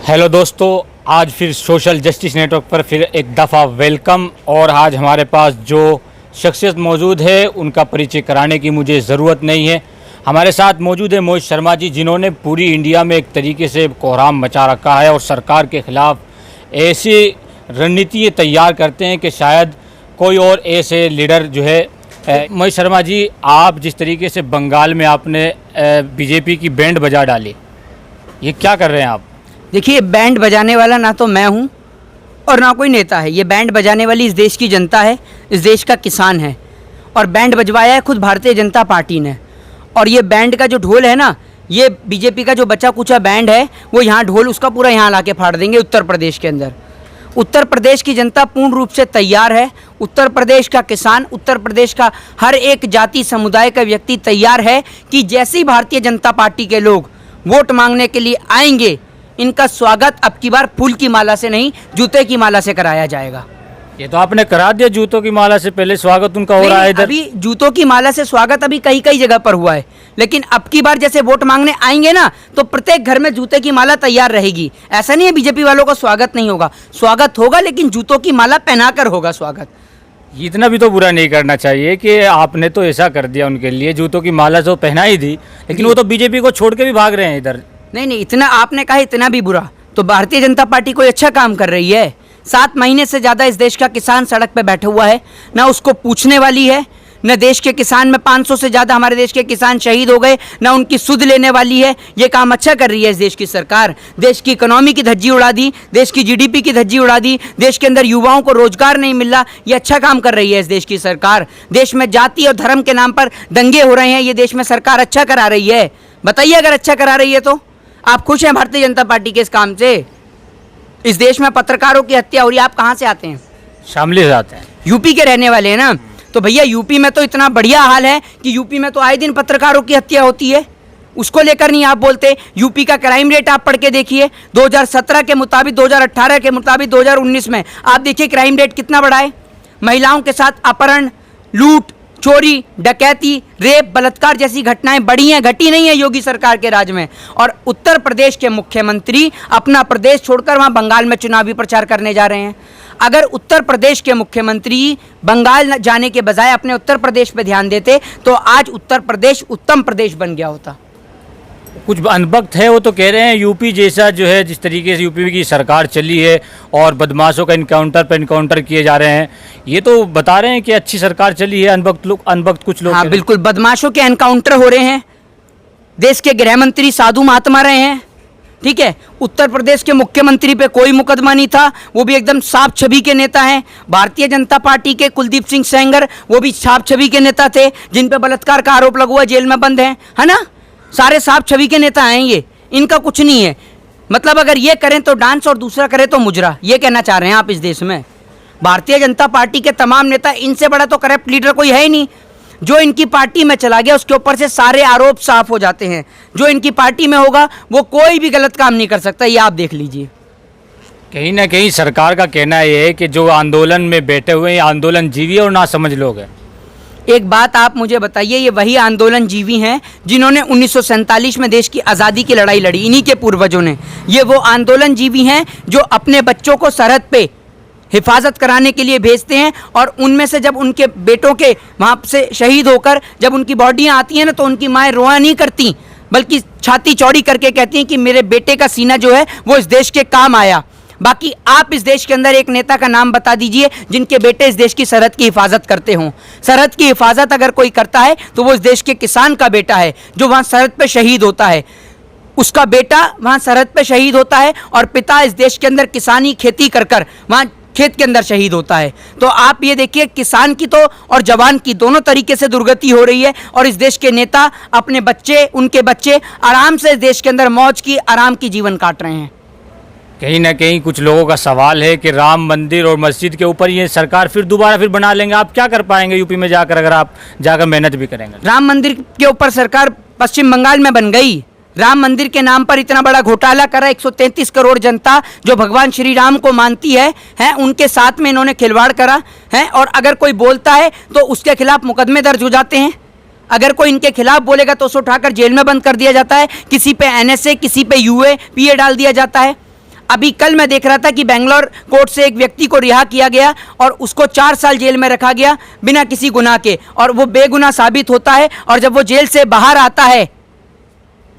Hello दोस्तों, आज फिर सोशल जस्टिस नेटवर्क पर फिर एक दफ़ा वेलकम। और आज हमारे पास जो शख्सियत मौजूद है उनका परिचय कराने की मुझे ज़रूरत नहीं है। हमारे साथ मौजूद है मोहित शर्मा जी, जिन्होंने पूरी इंडिया में एक तरीके से कोहराम मचा रखा है और सरकार के ख़िलाफ़ ऐसी रणनीति तैयार करते हैं कि शायद कोई और ऐसे लीडर जो है। मोहित शर्मा जी, आप जिस तरीके से बंगाल में आपने बीजेपी की बैंड बजा डाली, ये क्या कर रहे हैं आप? देखिए, बैंड बजाने वाला ना तो मैं हूँ और ना कोई नेता है। ये बैंड बजाने वाली इस देश की जनता है, इस देश का किसान है। और बैंड बजवाया है खुद भारतीय जनता पार्टी ने। और ये बैंड का जो ढोल है ना, ये बीजेपी का जो बचा कुचा बैंड है, वो यहाँ ढोल उसका पूरा यहाँ ला के फाड़ देंगे उत्तर प्रदेश के अंदर। उत्तर प्रदेश की जनता पूर्ण रूप से तैयार है। उत्तर प्रदेश का किसान, उत्तर प्रदेश का हर एक जाति समुदाय का व्यक्ति तैयार है कि जैसे ही भारतीय जनता पार्टी के लोग वोट मांगने के लिए आएंगे, इनका स्वागत अब की बार फूल की माला से नहीं, जूते की माला से कराया जाएगा। ये तो आपने करा दिया, जूतों की माला से पहले स्वागत उनका हो रहा है इधर। अभी जूतों की माला से स्वागत अभी कई कई जगह पर हुआ है, लेकिन अब की बार जैसे वोट मांगने आएंगे ना, तो प्रत्येक घर में जूते की माला तैयार रहेगी। ऐसा नहीं है बीजेपी वालों का स्वागत नहीं होगा, स्वागत होगा, लेकिन जूतों की माला पहनाकर होगा स्वागत। इतना भी तो बुरा नहीं करना चाहिए कि आपने तो ऐसा कर दिया उनके लिए, जूतों की माला तो पहना ही दी, लेकिन वो तो बीजेपी को छोड़ के भी भाग रहे हैं इधर। नहीं, इतना आपने कहा इतना भी बुरा, तो भारतीय जनता पार्टी कोई अच्छा काम कर रही है। 7 महीने से ज़्यादा इस देश का किसान सड़क पे बैठा हुआ है, ना उसको पूछने वाली है। न देश के किसान में 500 से ज़्यादा हमारे देश के किसान शहीद हो गए, ना उनकी सुध लेने वाली है। ये काम अच्छा कर रही है इस देश की सरकार। देश की इकोनॉमी की धज्जी उड़ा दी, देश की जीडीपी की धज्जी उड़ा दी, देश के अंदर युवाओं को रोजगार नहीं मिल रहा। ये अच्छा काम कर रही है इस देश की सरकार। देश में जाति और धर्म के नाम पर दंगे हो रहे हैं, ये देश में सरकार अच्छा करा रही है। बताइए, अगर अच्छा करा रही है तो आप खुश हैं भारतीय जनता पार्टी के इस काम से? इस देश में पत्रकारों की हत्या हो रही है। आप कहाँ से आते हैं? शामली से आते हैं। यूपी के रहने वाले हैं ना, तो भैया यूपी में तो इतना बढ़िया हाल है कि यूपी में तो आए दिन पत्रकारों की हत्या होती है। उसको लेकर नहीं आप बोलते। यूपी का क्राइम रेट आप पढ़ के देखिए, 2017 के मुताबिक, 2018 के मुताबिक 2019 में आप देखिए क्राइम रेट कितना बढ़ा है। महिलाओं के साथ अपहरण, लूट, चोरी, डकैती, रेप, बलात्कार जैसी घटनाएं बढ़ी हैं, घटी नहीं है योगी सरकार के राज में। और उत्तर प्रदेश के मुख्यमंत्री अपना प्रदेश छोड़कर वहां बंगाल में चुनावी प्रचार करने जा रहे हैं। अगर उत्तर प्रदेश के मुख्यमंत्री बंगाल जाने के बजाय अपने उत्तर प्रदेश पे ध्यान देते, तो आज उत्तर प्रदेश उत्तम प्रदेश बन गया होता। कुछ अनभक्त है, वो तो कह रहे हैं यूपी जैसा जो है, जिस तरीके से यूपी की सरकार चली है और बदमाशों का इनकाउंटर पर इनकाउंटर किए जा रहे हैं, ये तो बता रहे हैं कि अच्छी सरकार चली है। अनभक्त कुछ लोग, हाँ बिल्कुल, बदमाशों के एनकाउंटर हो रहे हैं। देश के गृह मंत्री साधु महात्मा रहे हैं, ठीक है। उत्तर प्रदेश के मुख्यमंत्री पे कोई मुकदमा नहीं था, वो भी एकदम साफ छवि के नेता हैं। भारतीय जनता पार्टी के कुलदीप सिंह सेंगर, वो भी साफ छवि के नेता थे, जिन पे बलात्कार का आरोप लगा हुआ, जेल में बंद है ना। सारे साफ छवि के नेता हैं ये, इनका कुछ नहीं है। मतलब अगर ये करें तो डांस और दूसरा करें तो मुजरा, ये कहना चाह रहे हैं आप इस देश में। भारतीय जनता पार्टी के तमाम नेता, इनसे बड़ा तो करप्ट लीडर कोई है ही नहीं। जो इनकी पार्टी में चला गया उसके ऊपर से सारे आरोप साफ हो जाते हैं। जो इनकी पार्टी में होगा वो कोई भी गलत काम नहीं कर सकता, ये आप देख लीजिए। कहीं ना कहीं सरकार का कहना यह है कि जो आंदोलन में बैठे हुए हैं आंदोलन जीवी और ना समझ लोग हैं। एक बात आप मुझे बताइए, ये वही आंदोलन जीवी हैं जिन्होंने 1947 में देश की आज़ादी की लड़ाई लड़ी, इन्हीं के पूर्वजों ने। ये वो आंदोलन जीवी हैं जो अपने बच्चों को सरहद पे हिफाजत कराने के लिए भेजते हैं, और उनमें से जब उनके बेटों के वहाँ से शहीद होकर जब उनकी बॉडियाँ आती हैं ना, तो उनकी माएँ रोया नहीं करती, बल्कि छाती चौड़ी करके कहती हैं कि मेरे बेटे का सीना जो है वो इस देश के काम आया। बाकी आप इस देश के अंदर एक नेता का नाम बता दीजिए जिनके बेटे इस देश की सरहद की हिफाजत करते हों। सरहद की हिफाजत अगर कोई करता है तो वो इस देश के किसान का बेटा है, जो वहाँ सरहद पे शहीद होता है। उसका बेटा वहाँ सरहद पे शहीद होता है और पिता इस देश के अंदर किसानी खेती कर कर वहाँ खेत के अंदर शहीद होता है। तो आप ये देखिए, किसान की तो और जवान की दोनों तरीके से दुर्गति हो रही है, और इस देश के नेता अपने बच्चे, उनके बच्चे आराम से इस देश के अंदर मौज की, आराम की जीवन काट रहे हैं। कहीं ना कहीं कुछ लोगों का सवाल है कि राम मंदिर और मस्जिद के ऊपर ये सरकार फिर दोबारा बना लेंगे। आप क्या कर पाएंगे यूपी में जाकर, अगर आप जाकर मेहनत भी करेंगे? राम मंदिर के ऊपर सरकार पश्चिम बंगाल में बन गई। राम मंदिर के नाम पर इतना बड़ा घोटाला करा। 133 करोड़ जनता जो भगवान श्री राम को मानती है उनके साथ में इन्होंने खिलवाड़ करा है। और अगर कोई बोलता है तो उसके खिलाफ मुकदमे दर्ज हो जाते हैं। अगर कोई इनके खिलाफ बोलेगा तो उसे उठाकर जेल में बंद कर दिया जाता है। किसी पे एनएसए, किसी पे यूए, पीए डाल दिया जाता है। अभी कल मैं देख रहा था कि बेंगलोर कोर्ट से एक व्यक्ति को रिहा किया गया और उसको 4 साल जेल में रखा गया बिना किसी गुनाह के, और वो बेगुनाह साबित होता है। और जब वो जेल से बाहर आता है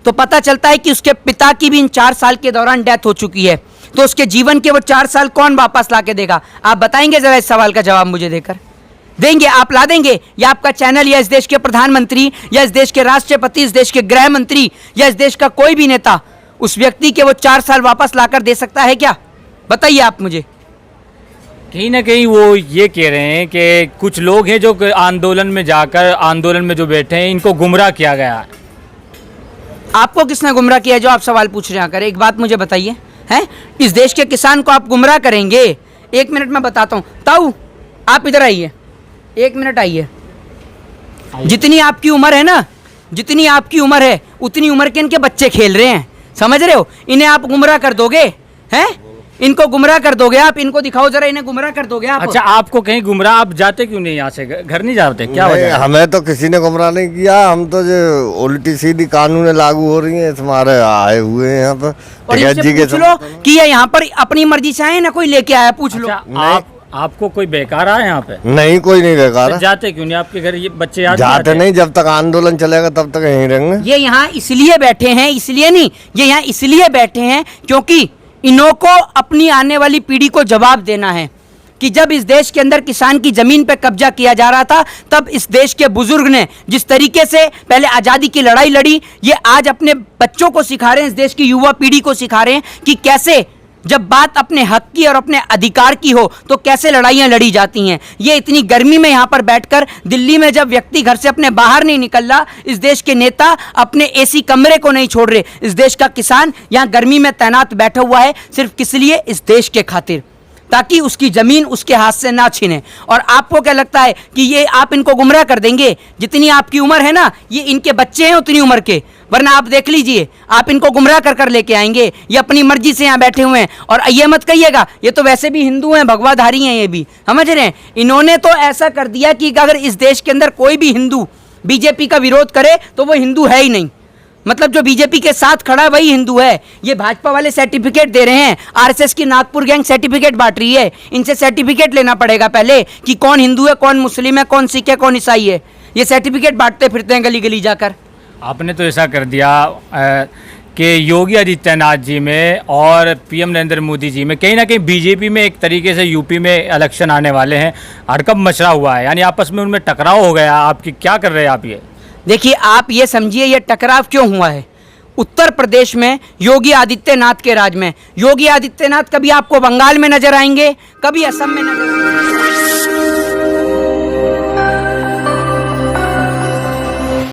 तो पता चलता है कि उसके पिता की भी इन 4 साल के दौरान डेथ हो चुकी है। तो उसके जीवन के वो 4 साल कौन वापस ला के देगा? आप बताएंगे जरा इस सवाल का जवाब मुझे देकर? देंगे? आप ला देंगे? या आपका चैनल, या इस देश के प्रधानमंत्री, या इस देश के राष्ट्रपति, इस देश के गृह मंत्री, या इस देश का कोई भी नेता उस व्यक्ति के वो 4 साल वापस लाकर दे सकता है क्या? बताइए आप मुझे। कहीं ना कहीं वो ये कह रहे हैं कि कुछ लोग हैं जो आंदोलन में जाकर, आंदोलन में जो बैठे हैं, इनको गुमराह किया गया है। आपको किसने गुमराह किया जो आप सवाल पूछ रहे हैं? आकर एक बात मुझे बताइए, हैं? इस देश के किसान को आप गुमराह करेंगे? 1 मिनट में बताता हूँ। ताऊ, आप इधर आइए, 1 मिनट आइए। जितनी आपकी उम्र है ना, जितनी आपकी उम्र है उतनी उम्र के इनके बच्चे खेल रहे हैं, समझ रहे हो? इन्हें आप गुमराह कर दोगे? हैं? इनको गुमराह कर दोगे आप? इनको दिखाओ जरा, इन्हें गुमराह कर दोगे आप? अच्छा, आपको कहीं गुमराह, आप जाते क्यों नहीं यहाँ से? घर नहीं जाते क्या वजह है? हमें तो किसी ने गुमराह नहीं किया। हम तो जो उल्टी सीधी कानून लागू हो रही है तुम्हारे आए हुए हैं यहाँ पर। और इनसे पूछ लो कि ये यहाँ पर अपनी मर्जी से आए ना कोई लेके आया? पूछ लो। अच्छा, आपको कोई बेकार आया यहाँ पे? नहीं, कोई नहीं बेकार है। जाते क्यों नहीं आपके घर? ये बच्चे याद जाते नहीं, जब तक आंदोलन चलेगा तब तक यहीं रहेंगे। ये यहाँ इसलिए बैठे हैं, इसलिए नहीं, ये यहाँ इसलिए बैठे हैं क्योंकि इन्हों को अपनी आने वाली पीढ़ी को जवाब देना है कि जब इस देश के अंदर किसान की जमीन पे कब्जा किया जा रहा था, तब इस देश के बुजुर्ग ने जिस तरीके से पहले आज़ादी की लड़ाई लड़ी, ये आज अपने बच्चों को सिखा रहे हैं, इस देश की युवा पीढ़ी को सिखा रहे हैं कि कैसे जब बात अपने हक की और अपने अधिकार की हो तो कैसे लड़ाइयाँ लड़ी जाती हैं। ये इतनी गर्मी में यहाँ पर बैठकर, दिल्ली में जब व्यक्ति घर से अपने बाहर नहीं निकल रहा, इस देश के नेता अपने एसी कमरे को नहीं छोड़ रहे, इस देश का किसान यहाँ गर्मी में तैनात बैठा हुआ है सिर्फ किस लिए? इस देश के खातिर, ताकि उसकी ज़मीन उसके हाथ से ना छीने। और आपको क्या लगता है कि ये आप इनको गुमराह कर देंगे? जितनी आपकी उम्र है ना, ये इनके बच्चे हैं उतनी उम्र के, वरना आप देख लीजिए, आप इनको गुमराह कर कर लेके आएंगे। ये अपनी मर्जी से यहाँ बैठे हुए हैं। और ये मत कहिएगा, ये तो वैसे भी हिंदू हैं, भगवाधारी हैं, ये भी समझ रहे हैं। इन्होंने तो ऐसा कर दिया कि अगर इस देश के अंदर कोई भी हिंदू बीजेपी का विरोध करे तो वो हिंदू है ही नहीं। मतलब जो बीजेपी के साथ खड़ा है वही हिंदू है। ये भाजपा वाले सर्टिफिकेट दे रहे हैं, आरएसएस की नागपुर गैंग सर्टिफिकेट बांट रही है। इनसे सर्टिफिकेट लेना पड़ेगा पहले कि कौन हिंदू है, कौन मुस्लिम है, कौन सिख है, कौन ईसाई है। ये सर्टिफिकेट बांटते फिरते हैं गली गली जाकर। आपने तो ऐसा कर दिया कि योगी आदित्यनाथ जी में और पीएम नरेंद्र मोदी जी में कहीं ना कहीं बीजेपी में एक तरीके से यूपी में इलेक्शन आने वाले हैं, हड़कंप मचला हुआ है, यानी आपस में उनमें टकराव हो गया। आपकी क्या कर रहे हैं आप? ये देखिए, आप ये समझिए ये टकराव क्यों हुआ है। उत्तर प्रदेश में योगी आदित्यनाथ के राज में, योगी आदित्यनाथ कभी आपको बंगाल में नजर आएंगे, कभी असम में नजर